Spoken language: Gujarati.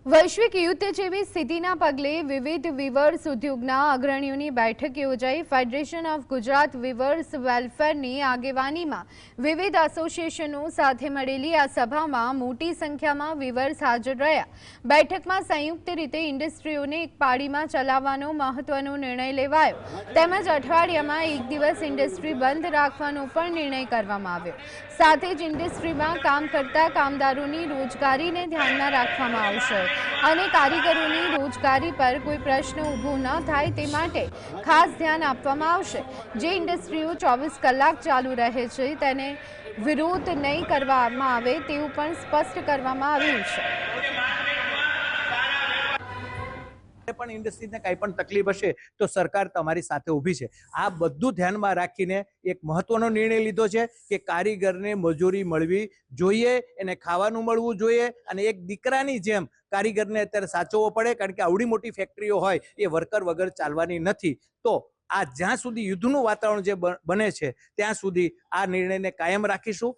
વૈશ્વિક યુદ્ધ જેવી સ્થિતિના પગલે વિવિધ વીવર્સ ઉદ્યોગના અગ્રણીઓની બેઠક યોજાઈ। ફેડરેશન ઓફ ગુજરાત વીવર્સ વેલફેરની આગેવાનીમાં વિવિધ એસોસિએશનો સાથે મળેલી આ સભામાં મોટી સંખ્યામાં વીવર્સ હાજર રહ્યા। બેઠકમાં સંયુક્ત રીતે ઇન્ડસ્ટ્રીઓને એક પાળીમાં ચલાવવાનો મહત્વનો નિર્ણય લેવાયો તેમજ અઠવાડિયામાં એક દિવસ ઇન્ડસ્ટ્રી બંધ રાખવાનો પણ નિર્ણય કરવામાં આવ્યો। સાથે જ ઇન્ડસ્ટ્રીમાં કામ કરતા કામદારોની રોજગારીને ધ્યાનમાં રાખવામાં આવશે અને કારીગરોની રોજગારી પર કોઈ પ્રશ્ન ઊભો ન થાય તે માટે ખાસ ધ્યાન આપવામાં આવશે। જે ઇન્ડસ્ટ્રીઓ 24 કલાક ચાલુ રહે છે તેને વિરોધ નહીં કરવામાં આવે તેવું પણ સ્પષ્ટ કરવામાં આવ્યું છે। પણ ઇન્ડસ્ટ્રીને કાંઈ પણ તકલીફ હશે તો સરકાર તમારી સાથે ઊભી છે। આ બધું ધ્યાનમાં રાખીને એક મહત્વનો નિર્ણય લીધો છે કે કારીગરને મજૂરી મળવી જોઈએ, એને ખાવાનું મળવું જોઈએ અને એક દીકરાની જેમ કારીગરને અત્યારે સાચવવો પડે, કારણ કે આવડી મોટી ફેક્ટરીઓ હોય એ વર્કર વગર ચાલવાની નથી। તો આ જ્યાં સુધી યુદ્ધનું વાતાવરણ જે બને છે ત્યાં સુધી આ નિર્ણયને કાયમ રાખીશું